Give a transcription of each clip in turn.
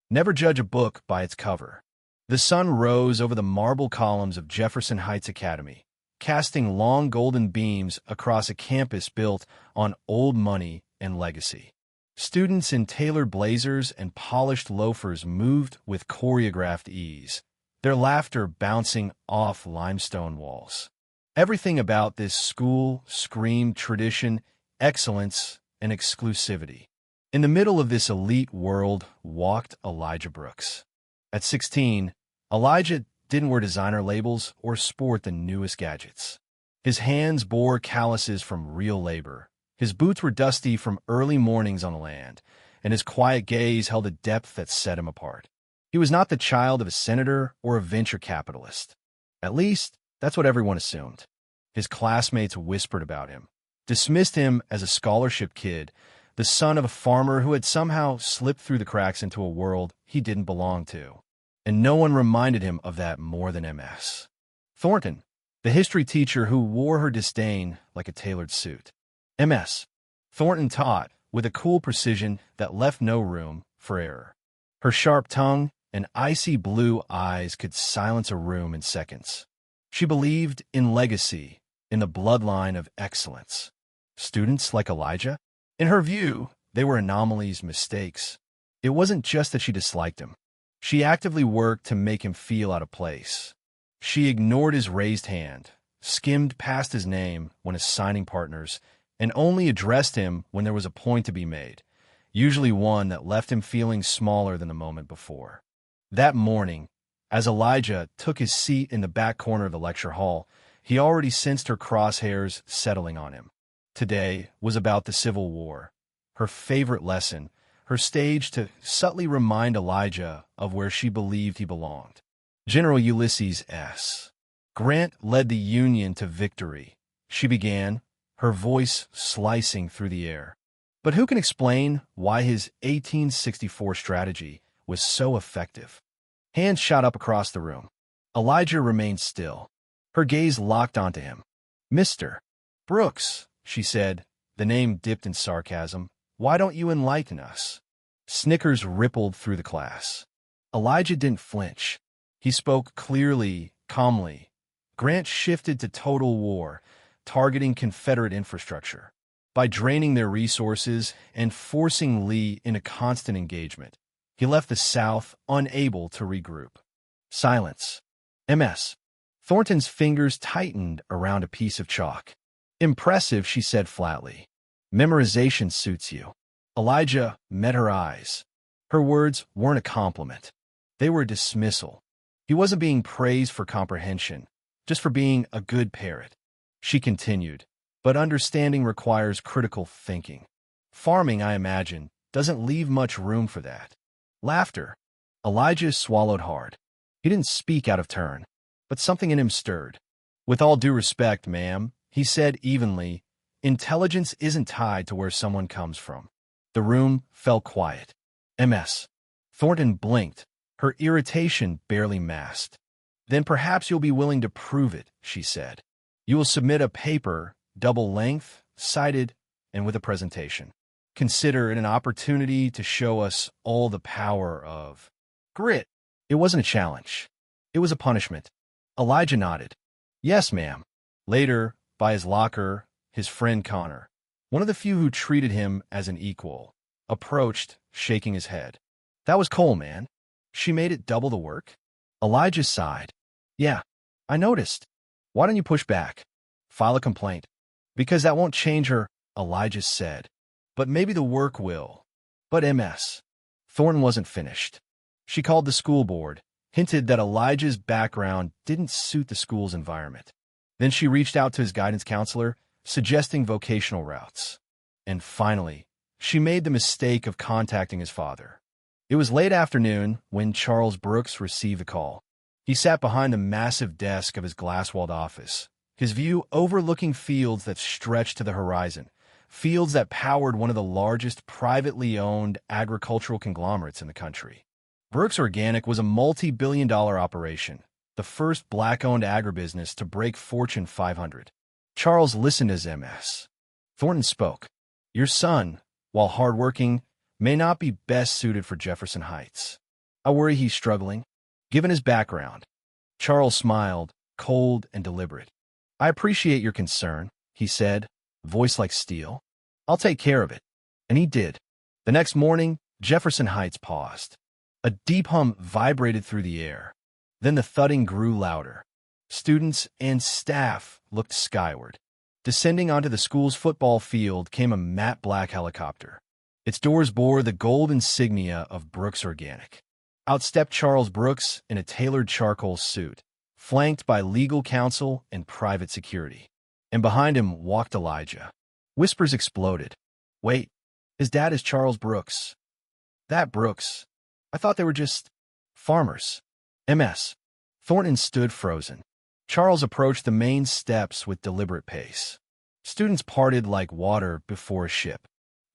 Never judge a book by its cover. The sun rose over the marble columns of Jefferson Heights Academy, casting long golden beams across a campus built on old money and legacy. Students in tailored blazers and polished loafers moved with choreographed ease, their laughter bouncing off limestone walls. Everything about this school screamed tradition, excellence, and exclusivity. In the middle of this elite world walked Elijah Brooks. At 16, Elijah didn't wear designer labels or sport the newest gadgets. His hands bore calluses from real labor. His boots were dusty from early mornings on the land, and his quiet gaze held a depth that set him apart. He was not the child of a senator or a venture capitalist. At least, that's what everyone assumed. His classmates whispered about him, dismissed him as a scholarship kid, the son of a farmer who had somehow slipped through the cracks into a world he didn't belong to. And no one reminded him of that more than Ms. Thornton, the history teacher who wore her disdain like a tailored suit. Ms. Thornton taught with a cool precision that left no room for error. Her sharp tongue and icy blue eyes could silence a room in seconds. She believed in legacy, in the bloodline of excellence. Students like Elijah? In her view, they were anomalies, mistakes. It wasn't just that she disliked him. She actively worked to make him feel out of place. She ignored his raised hand, skimmed past his name when assigning partners, and only addressed him when there was a point to be made, usually one that left him feeling smaller than the moment before. That morning, as Elijah took his seat in the back corner of the lecture hall, he already sensed her crosshairs settling on him. Today was about the Civil War, her favorite lesson, her stage to subtly remind Elijah of where she believed he belonged. General Ulysses S. Grant led the Union to victory. She began, her voice slicing through the air. But who can explain why his 1864 strategy was so effective? Hands shot up across the room. Elijah remained still. Her gaze locked onto him. "Mr. Brooks," she said, the name dipped in sarcasm. "Why don't you enlighten us?" Snickers rippled through the class. Elijah didn't flinch. He spoke clearly, calmly. Grant shifted to total war, targeting Confederate infrastructure. By draining their resources and forcing Lee into constant engagement, he left the South unable to regroup. Silence. Ms. Thornton's fingers tightened around a piece of chalk. "Impressive," she said flatly. "Memorization suits you." Elijah met her eyes. Her words weren't a compliment. They were a dismissal. He wasn't being praised for comprehension, just for being a good parrot. She continued, "But understanding requires critical thinking. Farming, I imagine, doesn't leave much room for that." Laughter. Elijah swallowed hard. He didn't speak out of turn, but something in him stirred. "With all due respect, ma'am," he said evenly, "intelligence isn't tied to where someone comes from." The room fell quiet. Ms. Thornton blinked, her irritation barely masked. "Then perhaps you'll be willing to prove it," she said. "You will submit a paper, double length, cited, and with a presentation. Consider it an opportunity to show us all the power of grit." It wasn't a challenge. It was a punishment. Elijah nodded. "Yes, ma'am." Later, by his locker, his friend Connor, one of the few who treated him as an equal, approached, shaking his head. "That was Cole, man. She made it double the work." Elijah sighed. "Yeah, I noticed. Why don't you push back? File a complaint." "Because that won't change her," Elijah said. "But maybe the work will." But Ms. Thornton wasn't finished. She called the school board, hinted that Elijah's background didn't suit the school's environment. Then she reached out to his guidance counselor, suggesting vocational routes. And finally, she made the mistake of contacting his father. It was late afternoon when Charles Brooks received the call. He sat behind the massive desk of his glass-walled office, his view overlooking fields that stretched to the horizon, fields that powered one of the largest privately owned agricultural conglomerates in the country. Brooks Organic was a multi-billion-dollar operation, the first black-owned agribusiness to break Fortune 500. Charles listened as Ms. Thornton spoke. "Your son, while hardworking, may not be best suited for Jefferson Heights. I worry he's struggling. Given his background, Charles smiled, cold and deliberate. I appreciate your concern, he said, voice like steel. I'll take care of it. And he did. The next morning, Jefferson Heights paused. A deep hum vibrated through the air. Then the thudding grew louder. Students and staff looked skyward. Descending onto the school's football field came a matte black helicopter. Its doors bore the gold insignia of Brooks Organic. Out stepped Charles Brooks in a tailored charcoal suit, flanked by legal counsel and private security. And behind him walked Elijah. Whispers exploded. Wait, his dad is Charles Brooks. That Brooks. I thought they were just farmers. MS. Thornton stood frozen. Charles approached the main steps with deliberate pace. Students parted like water before a ship.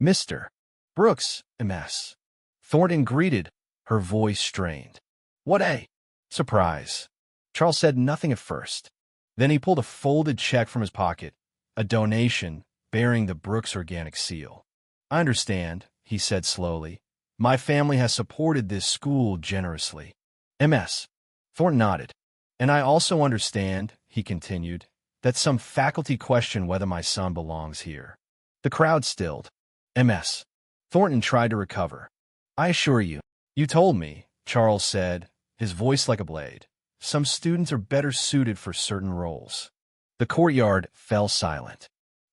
Mr. Brooks, MS. Thornton greeted, her voice strained. What a surprise. Charles said nothing at first. Then he pulled a folded check from his pocket, a donation bearing the Brooks Organic seal. I understand, he said slowly. My family has supported this school generously. MS. Thornton nodded. And I also understand, he continued, that some faculty question whether my son belongs here. The crowd stilled. MS. Thornton tried to recover. I assure you, you told me, Charles said, his voice like a blade. Some students are better suited for certain roles. The courtyard fell silent.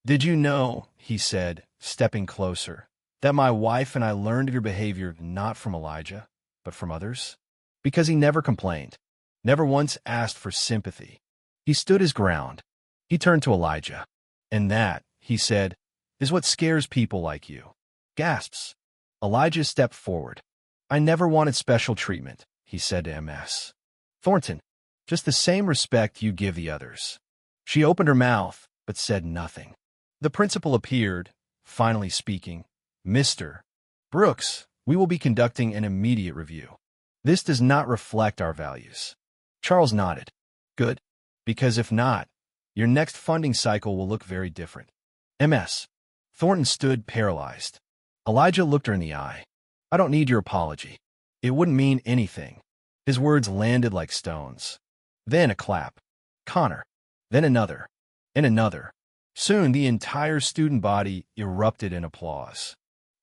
Did you know, he said, stepping closer, that my wife and I learned of your behavior not from Elijah, but from others? Because he never complained, never once asked for sympathy. He stood his ground. He turned to Elijah. And that, he said, is what scares people like you. Gasps. Elijah stepped forward. I never wanted special treatment, he said to MS. Thornton, just the same respect you give the others. She opened her mouth, but said nothing. The principal appeared, finally speaking. Mr. Brooks, we will be conducting an immediate review. This does not reflect our values. Charles nodded. Good, because if not, your next funding cycle will look very different. MS. Thornton stood paralyzed. Elijah looked her in the eye. I don't need your apology. It wouldn't mean anything. His words landed like stones. Then a clap. Connor. Then another. And another. Soon the entire student body erupted in applause.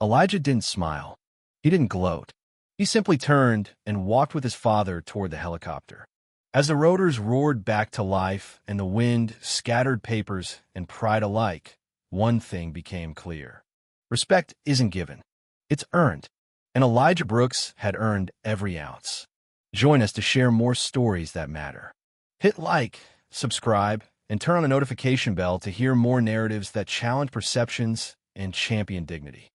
Elijah didn't smile. He didn't gloat. He simply turned and walked with his father toward the helicopter. As the rotors roared back to life and the wind scattered papers and pride alike, one thing became clear. Respect isn't given. It's earned. And Elijah Brooks had earned every ounce. Join us to share more stories that matter. Hit like, subscribe, and turn on the notification bell to hear more narratives that challenge perceptions and champion dignity.